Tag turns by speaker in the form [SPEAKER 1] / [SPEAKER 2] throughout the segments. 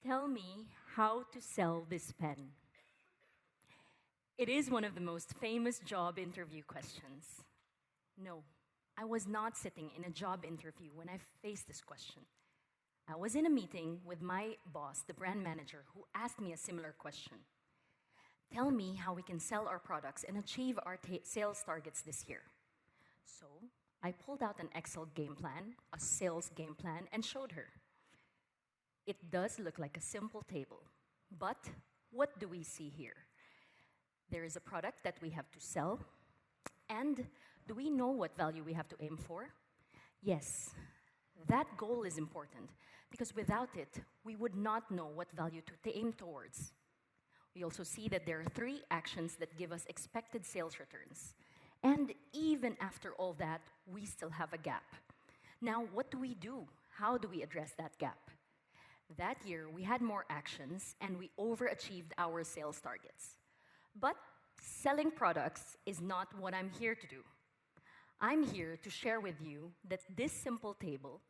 [SPEAKER 1] Tell me how to sell this pen. It is one of the most famous job interview questions. No, I was not sitting in a job interview when I faced this question. I was in a meeting with my boss, the brand manager, who asked me a similar question. Tell me how we can sell our products and achieve our sales targets this year. So I pulled out an Excel game plan, a sales game plan, and showed her. It does look like a simple table, but what do we see here? There is a product that we have to sell, and do we know what value we have to aim for? Yes, that goal is important, because without it, we would not know what value to aim towards. We also see that there are 3 actions that give us expected sales returns. And even after all that, we still have a gap. Now, what do? How do we address that gap? That year, we had more actions, and we overachieved our sales targets. But selling products is not what I'm here to do. I'm here to share with you that this simple table,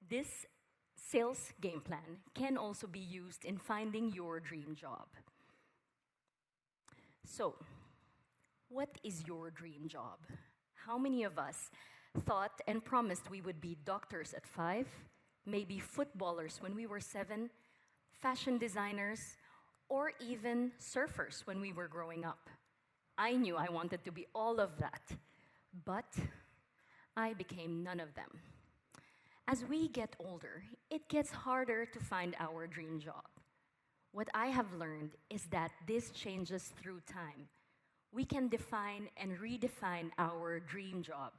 [SPEAKER 1] this sales game plan, can also be used in finding your dream job. So, what is your dream job? How many of us thought and promised we would be doctors at 5, maybe footballers when we were 7, fashion designers, or even surfers when we were growing up? I knew I wanted to be all of that, but I became none of them. As we get older, it gets harder to find our dream job. What I have learned is that this changes through time. We can define and redefine our dream job.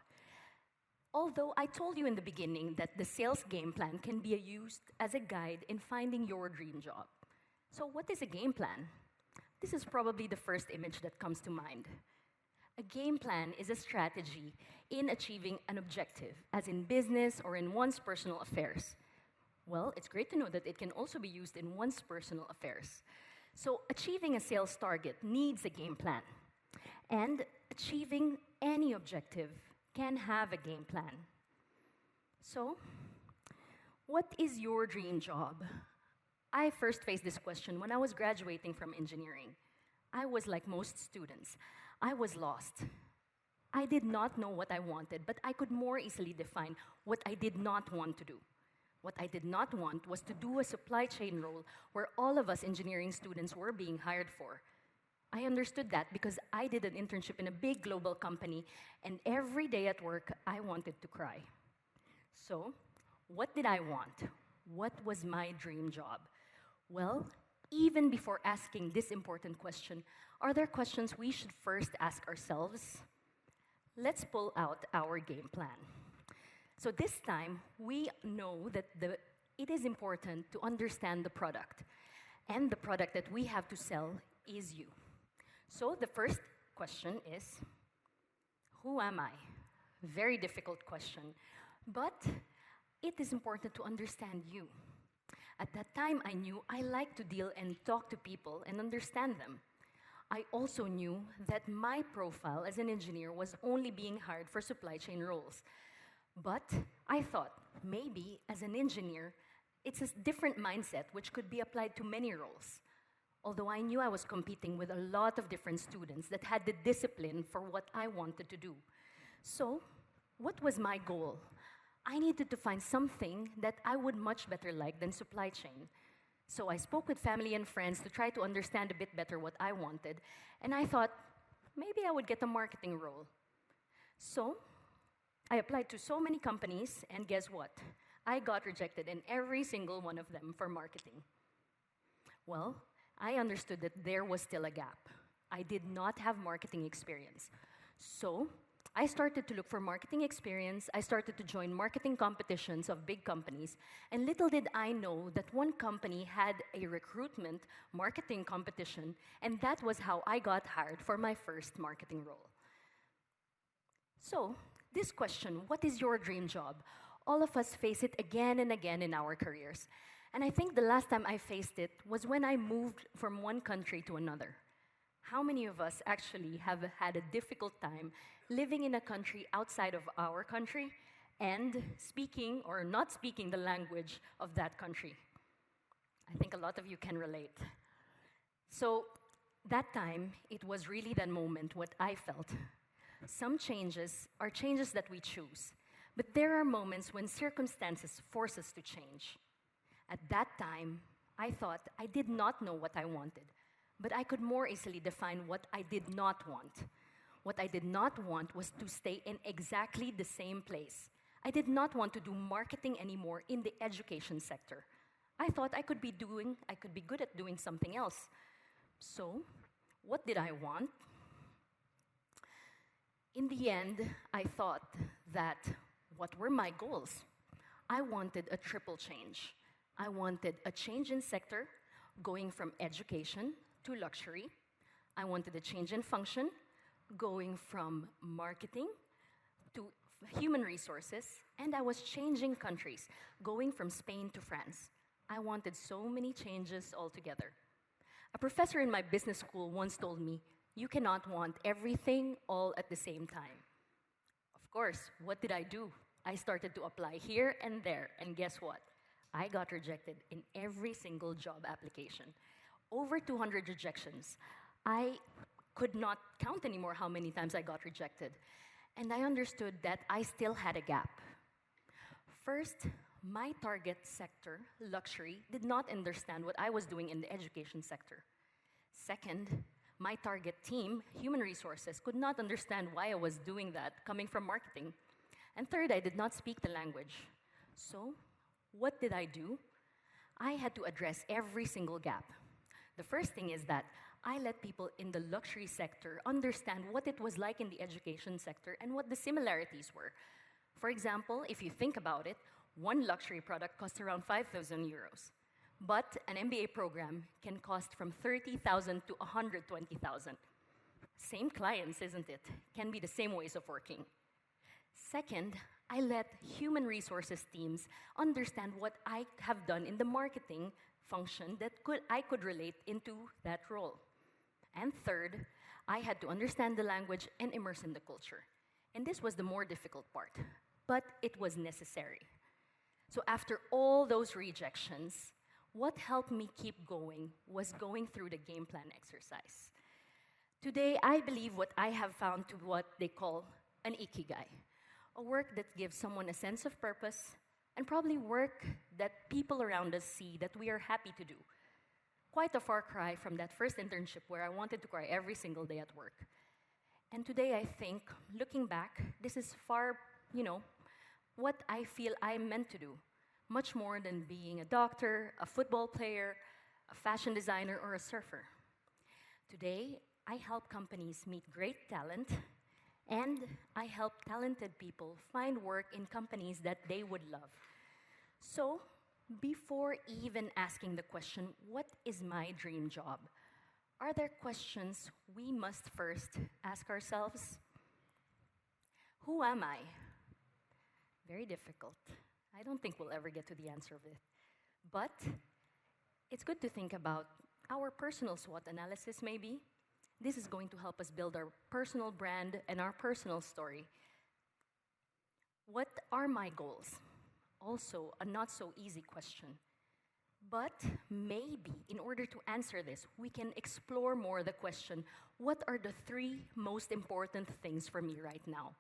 [SPEAKER 1] Although I told you in the beginning that the sales game plan can be used as a guide in finding your dream job. So what is a game plan? This is probably the first image that comes to mind. A game plan is a strategy in achieving an objective, as in business or in one's personal affairs. Well, it's great to know that it can also be used in one's personal affairs. So achieving a sales target needs a game plan. And achieving any objective can have a game plan. So, what is your dream job? I first faced this question when I was graduating from engineering. I was like most students. I was lost. I did not know what I wanted, but I could more easily define what I did not want to do. What I did not want was to do a supply chain role where all of us engineering students were being hired for. I understood that because I did an internship in a big global company, and every day at work, I wanted to cry. So, what did I want? What was my dream job? Well, even before asking this important question, are there questions we should first ask ourselves? Let's pull out our game plan. So this time, we know that it is important to understand the product, and the product that we have to sell is you. So the first question is, who am I? Very difficult question, but it is important to understand you. At that time, I knew I liked to deal and talk to people and understand them. I also knew that my profile as an engineer was only being hired for supply chain roles. But I thought, maybe as an engineer, it's a different mindset which could be applied to many roles. Although I knew I was competing with a lot of different students that had the discipline for what I wanted to do. So, what was my goal? I needed to find something that I would much better like than supply chain. So I spoke with family and friends to try to understand a bit better what I wanted, and I thought, maybe I would get a marketing role. So, I applied to so many companies, and guess what? I got rejected in every single one of them for marketing. Well, I understood that there was still a gap. I did not have marketing experience. So, I started to look for marketing experience. I started to join marketing competitions of big companies. And little did I know that one company had a recruitment marketing competition, and that was how I got hired for my first marketing role. So, this question, what is your dream job? All of us face it again and again in our careers. And I think the last time I faced it was when I moved from one country to another. How many of us actually have had a difficult time living in a country outside of our country and speaking or not speaking the language of that country? I think a lot of you can relate. So that time, it was really that moment what I felt. Some changes are changes that we choose, but there are moments when circumstances force us to change. At that time, I thought I did not know what I wanted, but I could more easily define what I did not want. What I did not want was to stay in exactly the same place. I did not want to do marketing anymore in the education sector. I thought I could be good at doing something else. So, what did I want? In the end, I thought that what were my goals? I wanted a triple change. I wanted a change in sector, going from education to luxury. I wanted a change in function, going from marketing to human resources, and I was changing countries, going from Spain to France. I wanted so many changes altogether. A professor in my business school once told me, "You cannot want everything all at the same time." Of course, what did I do? I started to apply here and there, and guess what? I got rejected in every single job application. Over 200 rejections. I could not count anymore how many times I got rejected. And I understood that I still had a gap. First, my target sector, luxury, did not understand what I was doing in the education sector. Second, my target team, human resources, could not understand why I was doing that, coming from marketing. And third, I did not speak the language. So, what did I do? I had to address every single gap. The first thing is that I let people in the luxury sector understand what it was like in the education sector and what the similarities were. For example, if you think about it, one luxury product costs around 5,000 euros. But an MBA program can cost from 30,000 to 120,000. Same clients, isn't it? Can be the same ways of working. Second, I let human resources teams understand what I have done in the marketing function that I could relate into that role. And third, I had to understand the language and immerse in the culture. And this was the more difficult part, but it was necessary. So after all those rejections, what helped me keep going was going through the game plan exercise. Today, I believe what I have found to what they call an ikigai, a work that gives someone a sense of purpose, and probably work that people around us see that we are happy to do. Quite a far cry from that first internship where I wanted to cry every single day at work. And today I think, looking back, this is far, what I feel I'm meant to do. Much more than being a doctor, a football player, a fashion designer, or a surfer. Today, I help companies meet great talent, and I help talented people find work in companies that they would love. So, before even asking the question, what is my dream job? Are there questions we must first ask ourselves? Who am I? Very difficult. I don't think we'll ever get to the answer of it. But it's good to think about our personal SWOT analysis, maybe. This is going to help us build our personal brand and our personal story. What are my goals? Also, a not so easy question. But maybe, in order to answer this, we can explore more the question, what are the 3 most important things for me right now?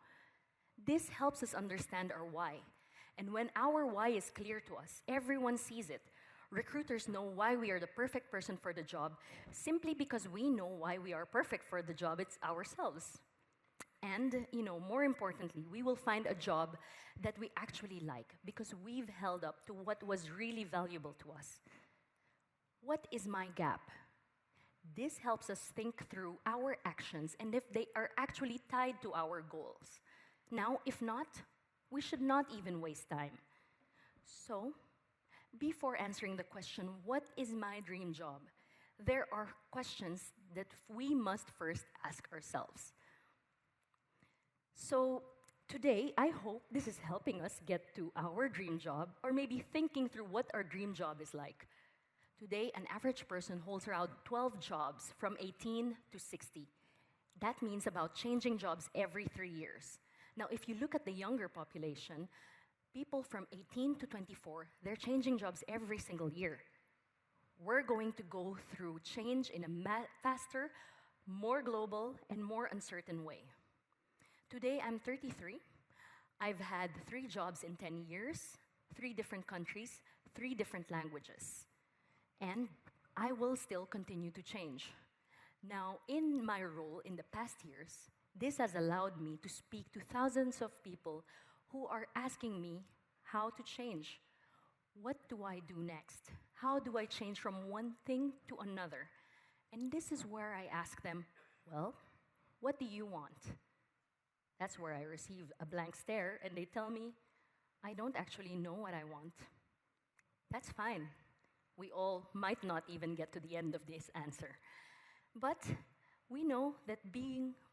[SPEAKER 1] This helps us understand our why. And when our why is clear to us, everyone sees it. Recruiters know why we are the perfect person for the job, simply because we know why we are perfect for the job, it's ourselves. And, more importantly, we will find a job that we actually like because we've held up to what was really valuable to us. What is my gap? This helps us think through our actions and if they are actually tied to our goals. Now, if not, we should not even waste time. So, before answering the question, what is my dream job? There are questions that we must first ask ourselves. So, today, I hope this is helping us get to our dream job, or maybe thinking through what our dream job is like. Today, an average person holds around 12 jobs from 18 to 60. That means about changing jobs every 3 years. Now, if you look at the younger population, people from 18 to 24, they're changing jobs every single year. We're going to go through change in a faster, more global, and more uncertain way. Today, I'm 33. I've had 3 jobs in 10 years, 3 different countries, 3 different languages. And I will still continue to change. Now, in my role in the past years, this has allowed me to speak to thousands of people who are asking me how to change. What do I do next? How do I change from one thing to another? And this is where I ask them, well, what do you want? That's where I receive a blank stare and they tell me, I don't actually know what I want. That's fine. We all might not even get to the end of this answer. But we know that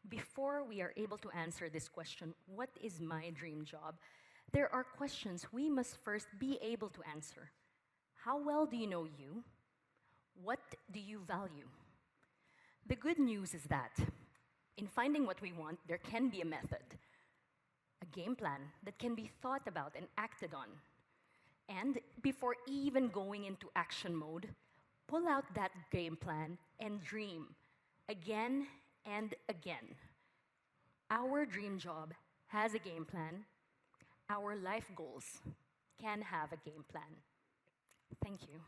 [SPEAKER 1] before we are able to answer this question, what is my dream job? There are questions we must first be able to answer. How well do you know you? What do you value? The good news is that in finding what we want, there can be a method, a game plan that can be thought about and acted on. And before even going into action mode, pull out that game plan and dream again and again. Our dream job has a game plan. Our life goals can have a game plan. Thank you.